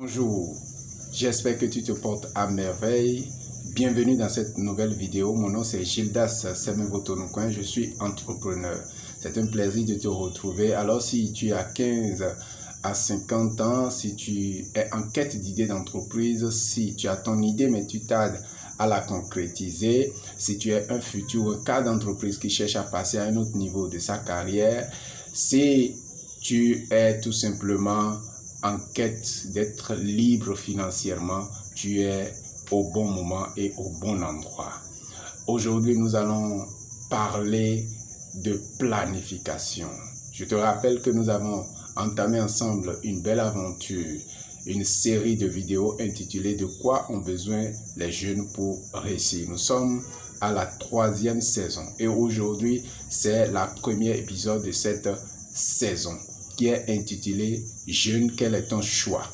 Bonjour, j'espère que tu te portes à merveille. Bienvenue dans cette nouvelle vidéo. Mon nom c'est Gildas Semevotonoukoin, je suis entrepreneur. C'est un plaisir de te retrouver. Alors si tu as 15 à 50 ans, si tu es en quête d'idées d'entreprise, si tu as ton idée mais tu tardes à la concrétiser, si tu es un futur cadre d'entreprise qui cherche à passer à un autre niveau de sa carrière, si tu es tout simplement en quête d'être libre financièrement, tu es au bon moment et au bon endroit. Aujourd'hui, nous allons parler de planification. Je te rappelle que nous avons entamé ensemble une belle aventure, une série de vidéos intitulée « De quoi ont besoin les jeunes pour réussir ». Nous sommes à la 3e saison et aujourd'hui, c'est le premier épisode de cette saison qui est intitulé « Jeune, quel est ton choix?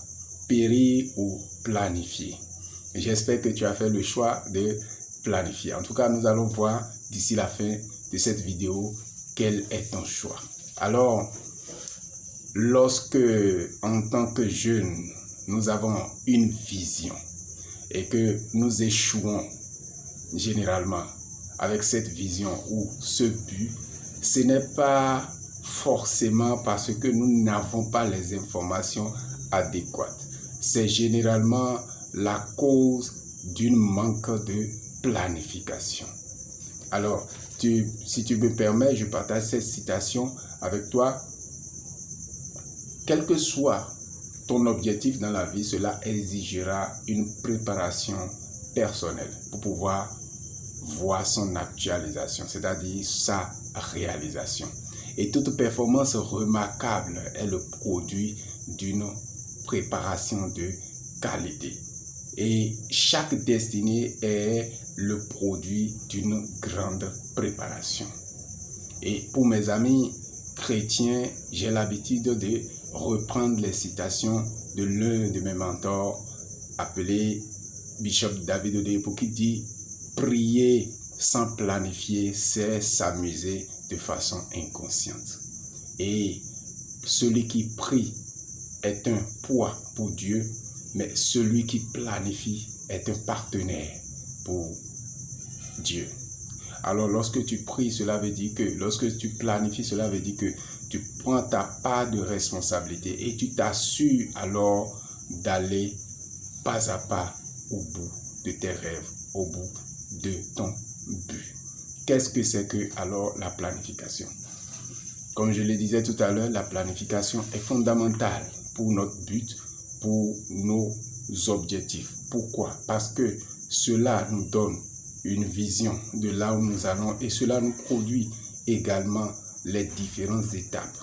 Périr ou planifier ?» J'espère que tu as fait le choix de planifier. En tout cas, nous allons voir d'ici la fin de cette vidéo quel est ton choix. Alors, lorsque, en tant que jeune, nous avons une vision et que nous échouons généralement avec cette vision ou ce but, ce n'est pas forcément parce que nous n'avons pas les informations adéquates. C'est généralement la cause d'un manque de planification. Alors, si tu me permets, je partage cette citation avec toi. Quel que soit ton objectif dans la vie, cela exigera une préparation personnelle pour pouvoir voir son actualisation, c'est-à-dire sa réalisation. Et toute performance remarquable est le produit d'une préparation de qualité. Et chaque destinée est le produit d'une grande préparation. Et pour mes amis chrétiens, j'ai l'habitude de reprendre les citations de l'un de mes mentors appelé Bishop David Oyedepo qui dit « Prier sans planifier, c'est s'amuser de façon inconsciente. » Et celui qui prie est un poids pour Dieu, mais celui qui planifie est un partenaire pour Dieu. Alors lorsque tu pries, cela veut dire que, lorsque tu planifies, cela veut dire que tu prends ta part de responsabilité et tu t'assures alors d'aller pas à pas au bout de tes rêves, au bout de ton but. Qu'est-ce que c'est que alors la planification? Comme je le disais tout à l'heure, la planification est fondamentale pour notre but, pour nos objectifs. Pourquoi? Parce que cela nous donne une vision de là où nous allons et cela nous produit également les différentes étapes.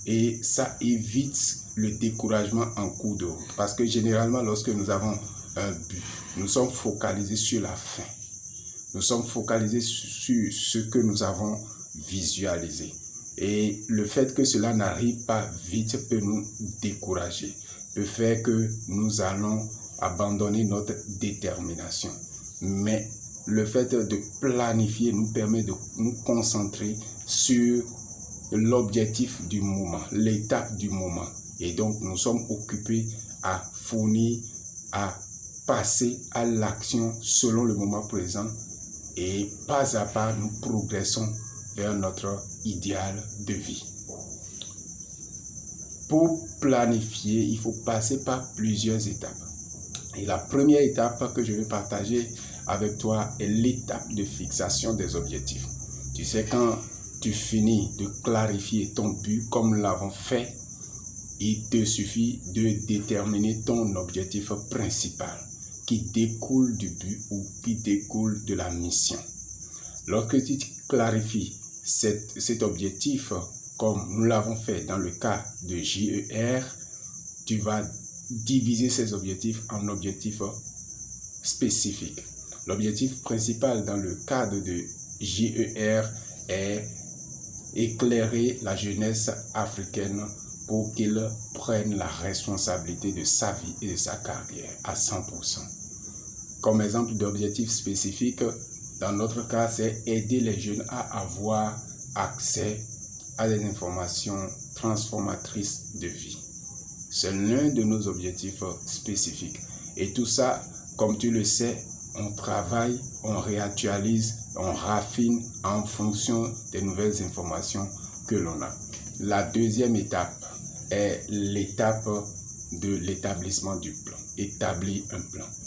Et ça évite le découragement en cours de route. Parce que généralement, lorsque nous avons un but, nous sommes focalisés sur la fin. Nous sommes focalisés sur ce que nous avons visualisé. Et le fait que cela n'arrive pas vite peut nous décourager, peut faire que nous allons abandonner notre détermination. Mais le fait de planifier nous permet de nous concentrer sur l'objectif du moment, l'étape du moment. Et donc, nous sommes occupés à fournir, à passer à l'action selon le moment présent. Et pas à pas, nous progressons vers notre idéal de vie. Pour planifier, il faut passer par plusieurs étapes. Et la première étape que je vais partager avec toi est l'étape de fixation des objectifs. Tu sais, quand tu finis de clarifier ton but comme nous l'avons fait, il te suffit de déterminer ton objectif principal qui découle du but ou qui découle de la mission. Lorsque tu clarifies cet objectif, comme nous l'avons fait dans le cas de JER, tu vas diviser ces objectifs en objectifs spécifiques. L'objectif principal dans le cadre de JER est éclairer la jeunesse africaine pour qu'il prenne la responsabilité de sa vie et de sa carrière à 100%. Comme exemple d'objectif spécifique, dans notre cas, c'est aider les jeunes à avoir accès à des informations transformatrices de vie. C'est l'un de nos objectifs spécifiques. Et tout ça, comme tu le sais, on travaille, on réactualise, on raffine en fonction des nouvelles informations que l'on a. La deuxième étape est l'étape de l'établissement du plan. Établir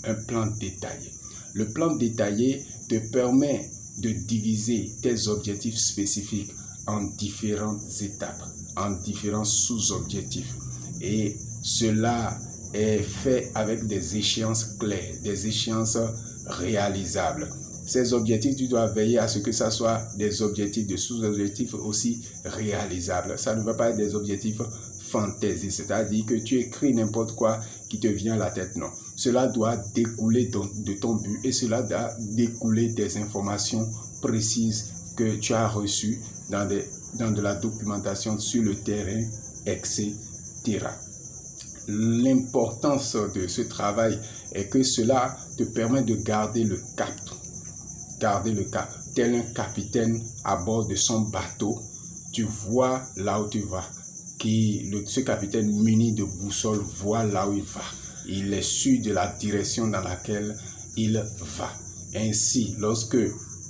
un plan détaillé. Le plan détaillé te permet de diviser tes objectifs spécifiques en différentes étapes, en différents sous-objectifs. Et cela est fait avec des échéances claires, des échéances réalisables. Ces objectifs, tu dois veiller à ce que ça soit des objectifs, des sous-objectifs aussi réalisables. Ça ne va pas être des objectifs fantaisie, c'est-à-dire que tu écris n'importe quoi qui te vient à la tête, non. Cela doit découler de ton but et cela doit découler des informations précises que tu as reçues dans de la documentation sur le terrain, etc. L'importance de ce travail est que cela te permet de garder le cap. Garder le cap. Tel un capitaine à bord de son bateau, tu vois là où tu vas. Ce capitaine muni de boussole voit là où il va. Il est sûr de la direction dans laquelle il va. Ainsi, lorsque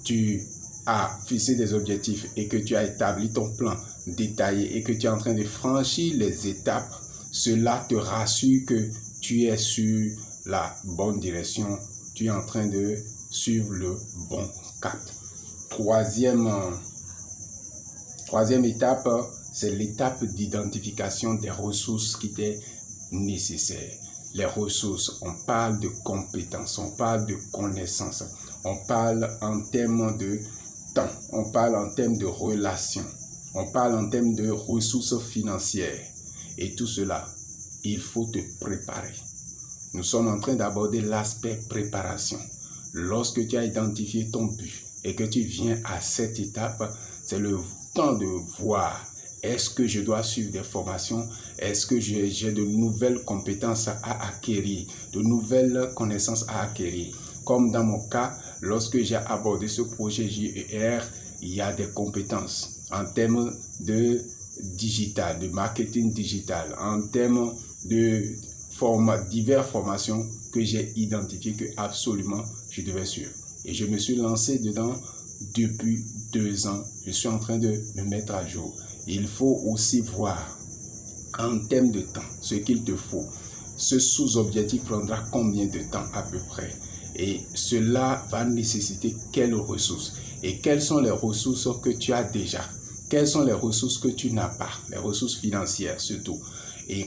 tu as fixé des objectifs et que tu as établi ton plan détaillé et que tu es en train de franchir les étapes, cela te rassure que tu es sur la bonne direction, tu es en train de suivre le bon cap. Troisième étape, c'est l'étape d'identification des ressources qui t'est nécessaire. Les ressources, on parle de compétences, on parle de connaissances, on parle en termes de temps, on parle en termes de relations, on parle en termes de ressources financières. Et tout cela, il faut te préparer. Nous sommes en train d'aborder l'aspect préparation. Lorsque tu as identifié ton but et que tu viens à cette étape, c'est le temps de voir. Est-ce que je dois suivre des formations? Est-ce que j'ai de nouvelles compétences à acquérir, de nouvelles connaissances à acquérir? Comme dans mon cas, lorsque j'ai abordé ce projet JER, il y a des compétences en termes de digital, de marketing digital, en termes de diverses formations que j'ai identifiées que absolument je devais suivre. Et je me suis lancé dedans depuis 2 ans. Je suis en train de me mettre à jour. Il faut aussi voir en termes de temps ce qu'il te faut. Ce sous-objectif prendra combien de temps à peu près? Et cela va nécessiter quelles ressources? Et quelles sont les ressources que tu as déjà? Quelles sont les ressources que tu n'as pas? Les ressources financières surtout. Et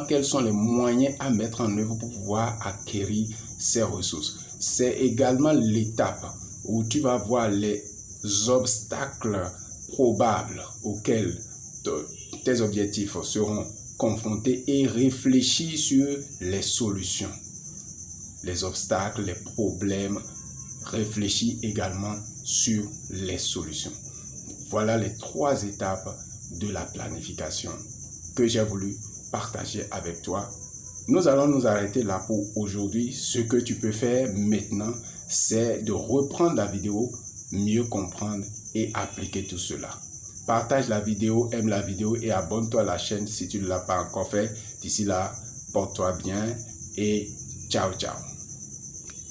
quels sont les moyens à mettre en œuvre pour pouvoir acquérir ces ressources? C'est également l'étape où tu vas voir les obstacles probables auxquels tes objectifs seront confrontés et réfléchir sur les solutions. Les obstacles, les problèmes, réfléchir également sur les solutions. Voilà les 3 étapes de la planification que j'ai voulu partager avec toi. Nous allons nous arrêter là pour aujourd'hui. Ce que tu peux faire maintenant, c'est de reprendre la vidéo, mieux comprendre et appliquer tout cela. Partage la vidéo, aime la vidéo et abonne-toi à la chaîne si tu ne l'as pas encore fait. D'ici là, porte-toi bien et ciao, ciao.